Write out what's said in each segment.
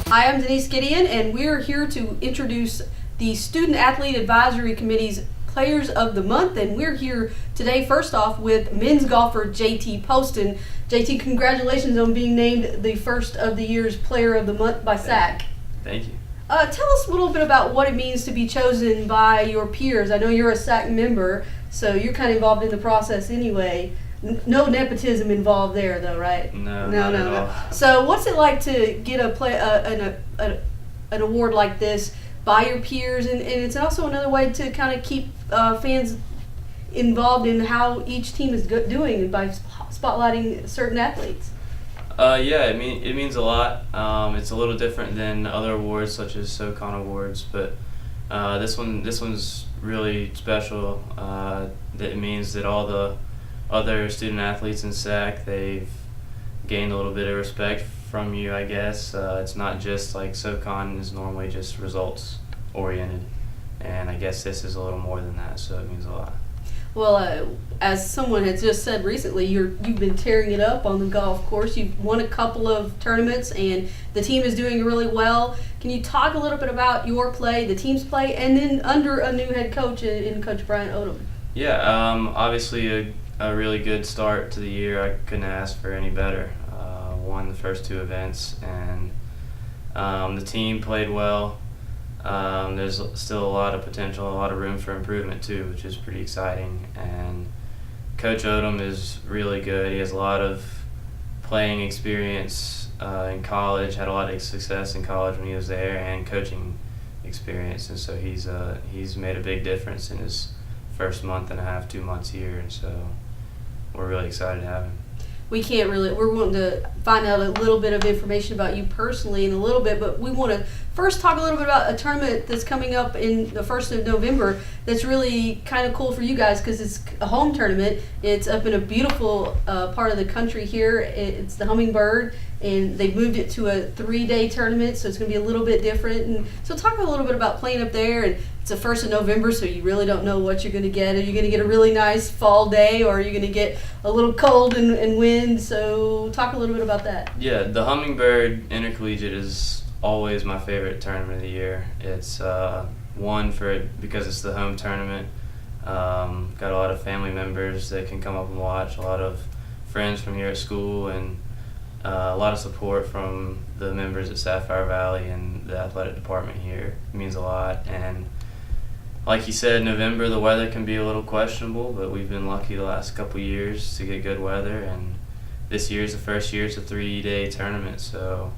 Hi, I'm Denise Gideon, and we're here to introduce the Student Athlete Advisory Committee's Players of the Month, and we're here today first off with men's golfer JT Poston. JT, congratulations on being named the first of the year's Player of the Month by SAAC. Thank you. Tell us a little bit about what it means to be chosen by your peers. I know you're a SAAC member, so you're kind of involved in the process anyway. No nepotism involved there, though, right? No, not at all. So, what's it like to get an award like this by your peers, and it's also another way to kind of keep fans involved in how each team is doing by spotlighting certain athletes? Yeah, it means a lot. It's a little different than other awards such as SOCON awards, but this one's really special. It means that all the other student athletes in SAAC, they've gained a little bit of respect from you, I guess. It's not just like SOCON is normally just results oriented, and I guess this is a little more than that, so it means a lot. Well, as someone has just said recently, you've been tearing it up on the golf course. You've won a couple of tournaments, and the team is doing really well. Can you talk a little bit about your play, the team's play, and then under a new head coach in Coach Brian Odom? Yeah, obviously a really good start to the year. I couldn't ask for any better. Won the first two events, and the team played well. There's still a lot of potential, a lot of room for improvement too, which is pretty exciting. And Coach Odom is really good. He has a lot of playing experience in college, had a lot of success in college when he was there, and coaching experience. And so he's made a big difference in his first month and a half, 2 months here, and so we're really excited to have him. We're wanting to find out a little bit of information about you personally in a little bit, but we want to first talk a little bit about a tournament that's coming up in the 1st of November that's really kind of cool for you guys because it's a home tournament. It's up in a beautiful part of the country here. It's the Hummingbird, and they've moved it to a 3-day tournament, so it's going to be a little bit different. And so talk a little bit about playing up there, and it's the 1st of November, so you really don't know what you're going to get. Are you going to get a really nice fall day, or are you going to get a little cold and wind? So talk a little bit about that. Yeah, the Hummingbird Intercollegiate is always my favorite tournament of the year. It's one because it's the home tournament. Got a lot of family members that can come up and watch, a lot of friends from here at school, and a lot of support from the members at Sapphire Valley and the athletic department here. It means a lot. And like you said, November, the weather can be a little questionable, but we've been lucky the last couple years to get good weather, and this year's the first year. It's a 3-day tournament, so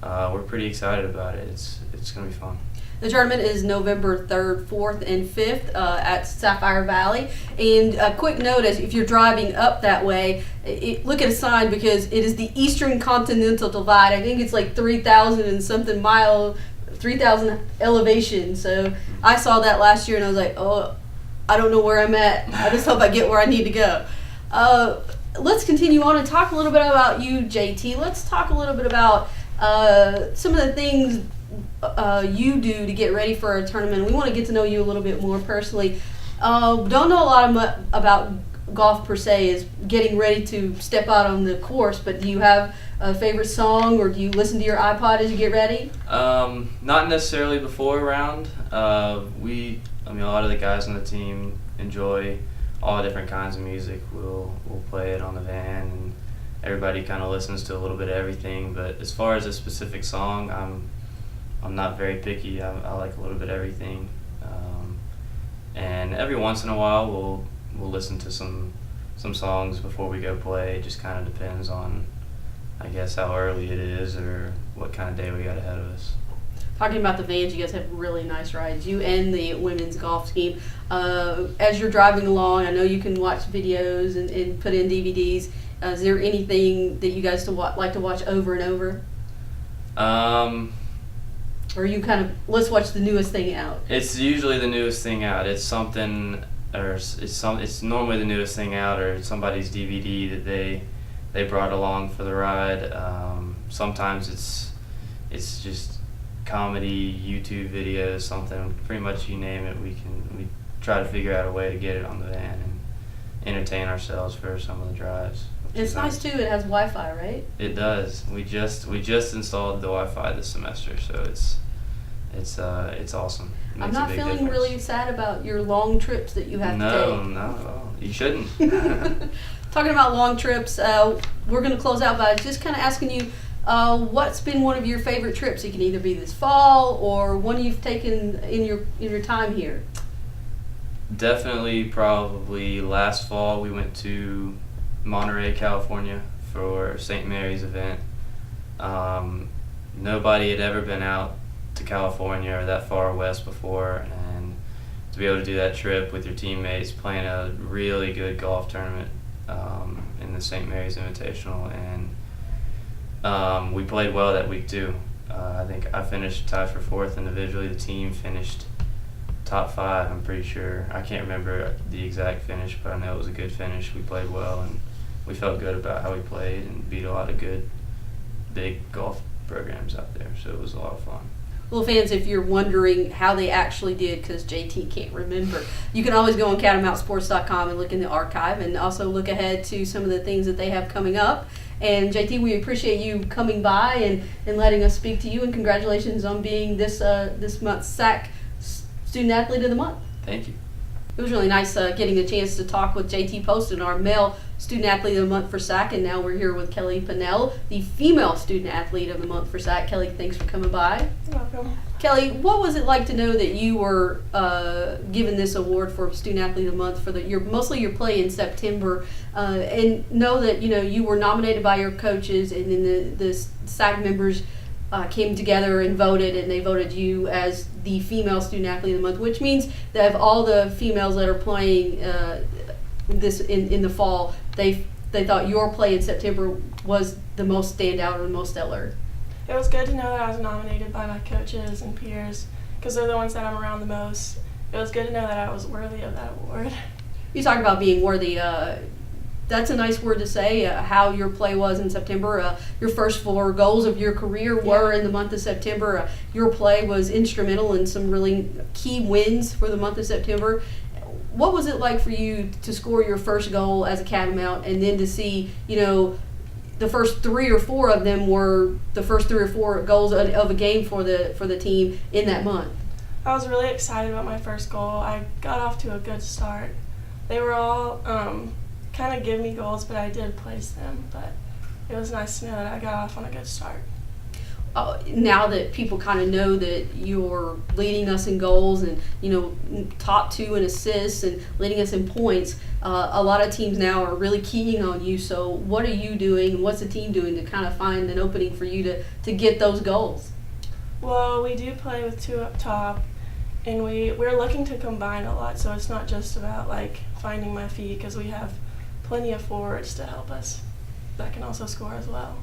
we're pretty excited about it. It's going to be fun. The tournament is November 3rd, 4th, and 5th at Sapphire Valley. And a quick note, if you're driving up that way, look at a sign because it is the Eastern Continental Divide. I think it's like 3,000 and something 3,000 elevation. So I saw that last year and I was like, oh, I don't know where I'm at. I just hope I get where I need to go. Let's continue on and talk a little bit about you, JT. Let's talk a little bit about some of the things you do to get ready for a tournament. We want to get to know you a little bit more personally. Don't know a lot about golf per se, is getting ready to step out on the course, but do you have a favorite song, or do you listen to your iPod as you get ready? Not necessarily before a round. A lot of the guys on the team enjoy all different kinds of music. We'll play it on the van, and everybody kind of listens to a little bit of everything. But as far as a specific song, I'm not very picky. I like a little bit of everything, and every once in a while we'll listen to some songs before we go play. It just kind of depends on, I guess, how early it is or what kind of day we got ahead of us. Talking about the vans, you guys have really nice rides. You and the women's golf team. As you're driving along, I know you can watch videos and put in DVDs. Is there anything that you guys like to watch over and over? Or you kind of, let's watch the newest thing out? It's usually the newest thing out. It's something, or it's normally the newest thing out, or somebody's DVD that they brought along for the ride. Sometimes it's just comedy, YouTube videos, something. Pretty much you name it, we try to figure out a way to get it on the van and entertain ourselves for some of the drives. It's nice too. It has Wi-Fi, right? It does. We just installed the Wi-Fi this semester, so it's awesome. It I'm makes a not big feeling difference. really sad about your long trips that you have to take. No, not at all. You shouldn't. Talking about long trips, we're going to close out by just kind of asking you, what's been one of your favorite trips? It can either be this fall or one you've taken in your time here. Definitely, probably last fall we went to Monterey, California for St. Mary's event. Nobody had ever been out to California or that far west before, and to be able to do that trip with your teammates, playing a really good golf tournament in the St. Mary's Invitational, and we played well that week too. I think I finished tied for 4th individually. The team finished top 5, I'm pretty sure. I can't remember the exact finish, but I know it was a good finish. We played well, and we felt good about how we played and beat a lot of good big golf programs out there, so it was a lot of fun. Well, fans, if you're wondering how they actually did, because JT can't remember, you can always go on catamountsports.com and look in the archive, and also look ahead to some of the things that they have coming up. And JT, we appreciate you coming by and letting us speak to you, and congratulations on being this month's SAAC Student Athlete of the Month. Thank you. It was really nice getting a chance to talk with JT Poston, our male Student Athlete of the Month for SAAC, and now we're here with Kelly Pennell, the female Student Athlete of the Month for SAAC. Kelly, thanks for coming by. You're welcome. Kelly, what was it like to know that you were given this award for Student Athlete of the Month for mostly your play in September, and know that you were nominated by your coaches, and then the SAAC members came together and voted, and they voted you as the female Student Athlete of the Month, which means that of all the females that are playing this in the fall, they thought your play in September was the most standout or the most stellar. It was good to know that I was nominated by my coaches and peers, because they're the ones that I'm around the most. It was good to know that I was worthy of that award. You talk about being worthy. That's a nice word to say, how your play was in September. Your first 4 goals of your career were in the month of September. Your play was instrumental in some really key wins for the month of September. What was it like for you to score your first goal as a Catamount, and then to see, the first 3 or 4 of them were the first 3 or 4 goals of a game for the team in that month? I was really excited about my first goal. I got off to a good start. They were all kind of give me goals, but I did place them. But it was nice to know that I got off on a good start. Now that people kind of know that you're leading us in goals and top 2 in assists and leading us in points, a lot of teams now are really keying on you. So what are you doing, and what's the team doing to kind of find an opening for you to get those goals? Well, we do play with 2 up top, and we're looking to combine a lot, so it's not just about finding my feet, because we have plenty of forwards to help us that can also score as well.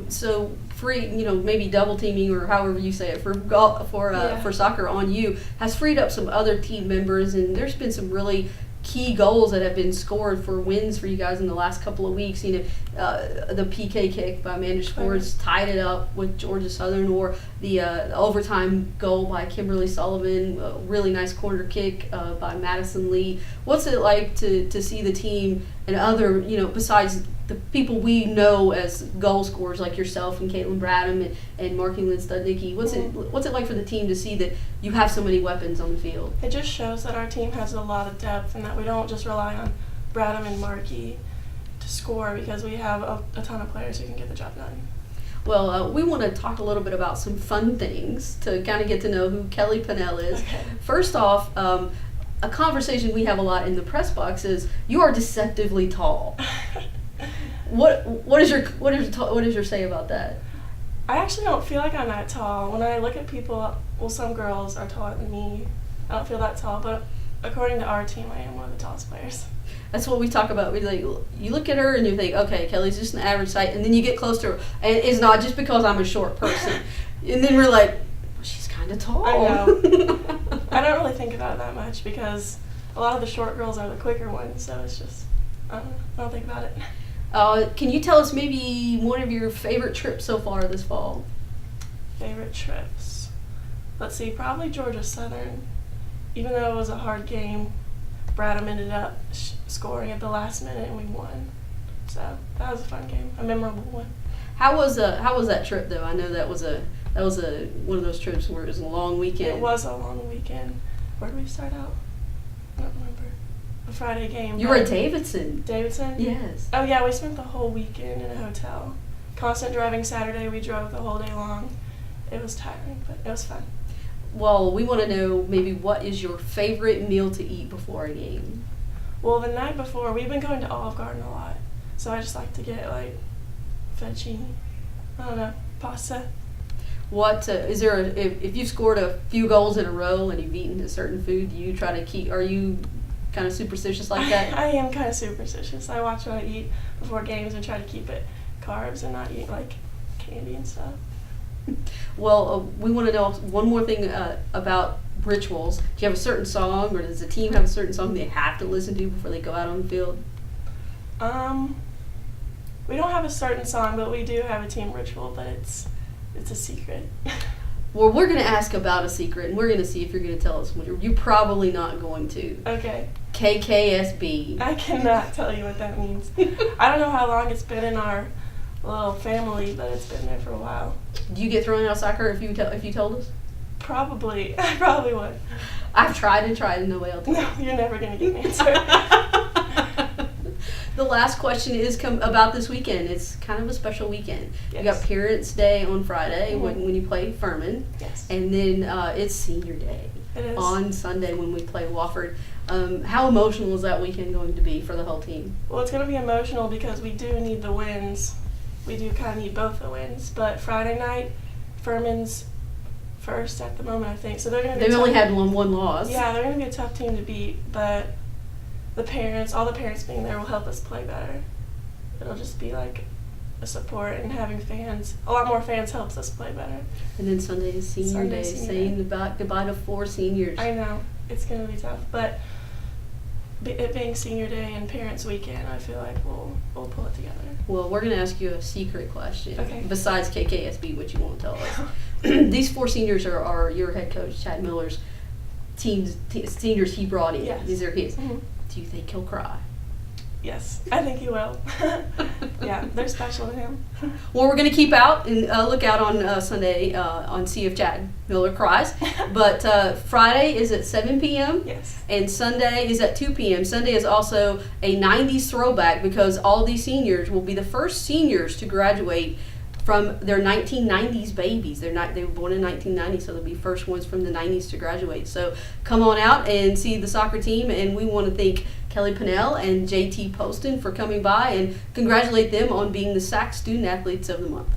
So maybe double teaming, or however you say it, for soccer on you has freed up some other team members, and there's been some really key goals that have been scored for wins for you guys in the last couple of weeks. The PK kick by Amanda Schwartz tied it up with Georgia Southern, or the overtime goal by Kimberly Sullivan, a really nice corner kick by Madison Lee. What's it like to see the team and other, besides the people we know as goal scorers like yourself and Caitlin Bradham and Marky-Lynn Studnicki, what's it like for the team to see that you have so many weapons on the field? It just shows that our team has a lot of depth, and that we don't just rely on Bradham and Markey to score, because we have a ton of players who can get the job done. Well, we want to talk a little bit about some fun things to kind of get to know who Kelly Pennell is. Okay. First off, a conversation we have a lot in the press box is you are deceptively tall. What is your say about that? I actually don't feel like I'm that tall. When I look at people, some girls are taller than me. I don't feel that tall, but according to our team, I am one of the tallest players. That's what we talk about. We you look at her and you think, okay, Kelly's just an average height, and then you get close to her, and it's not just because I'm a short person. And then we're like, well, she's kind of tall. I know. I don't really think about it that much, because a lot of the short girls are the quicker ones, so it's just, I don't think about it. Can you tell us maybe one of your favorite trips so far this fall? Favorite trips? Let's see, probably Georgia Southern. Even though it was a hard game, Bradham ended up scoring at the last minute and we won. So that was a fun game, a memorable one. How was that trip though? I know that was a one of those trips where it was a long weekend. It was a long weekend. Where did we start out? I don't remember. A Friday game. You were at Davidson. Davidson? Yes. Oh yeah, we spent the whole weekend in a hotel. Constant driving Saturday, we drove the whole day long. It was tiring, but it was fun. Well, we want to know maybe what is your favorite meal to eat before a game? Well, the night before, we've been going to Olive Garden a lot. So I just like to get like fettuccine, I don't know, pasta. What is there? If you've scored a few goals in a row and you've eaten a certain food, do you try to keep? Are you kind of superstitious like that? I am kind of superstitious. I watch what I eat before games and try to keep it carbs and not eat like candy and stuff. Well, we want to know one more thing about rituals. Do you have a certain song, or does the team have a certain song they have to listen to before they go out on the field? We don't have a certain song, but we do have a team ritual, but it's a secret. Well, we're going to ask about a secret, and we're going to see if you're going to tell us. You're probably not going to. Okay. KKSB. I cannot tell you what that means. I don't know how long it's been in our little family, but it's been there for a while. Do you get thrown out of soccer if you told us? Probably. I probably would. I've tried and nobody else. No, you're never going to get an answer. The last question is about this weekend. It's kind of a special weekend. Yes. You got Parents' Day on Friday Mm-hmm. when you play Furman. Yes. And then it's Senior Day It is. on Sunday when we play Wofford. How emotional is that weekend going to be for the whole team? Well, it's going to be emotional because we do need the wins. We do kind of need both the wins. But Friday night, Furman's first at the moment, I think. So they're going to be They've only had one loss. Yeah, they're going to be a tough team to beat, but all the parents being there will help us play better. It'll just be like a support, and having a lot more fans helps us play better. And then Sunday is Senior Day, saying goodbye to 4 seniors. I know, it's going to be tough, but it being Senior Day and Parents Weekend, I feel like we'll pull it together. Well, we're going to ask you a secret question. Okay. Besides KKSB, which you won't tell us. These 4 seniors are your head coach, Chad Miller's seniors he brought in. Yes. These are his. Mm-hmm. Do you think he'll cry? Yes, I think he will. Yeah, they're special to him. Well, we're going to keep out and look out on Sunday on see if Chad Miller cries. But Friday is at 7 p.m. Yes. And Sunday is at 2 p.m. Sunday is also a 90s throwback because all these seniors will be the first seniors to graduate from their 1990s babies. They were born in 1990, so they'll be first ones from the 90s to graduate. So come on out and see the soccer team, and we want to thank Kelly Pennell and JT Poston for coming by and congratulate them on being the SAAC Student Athletes of the Month.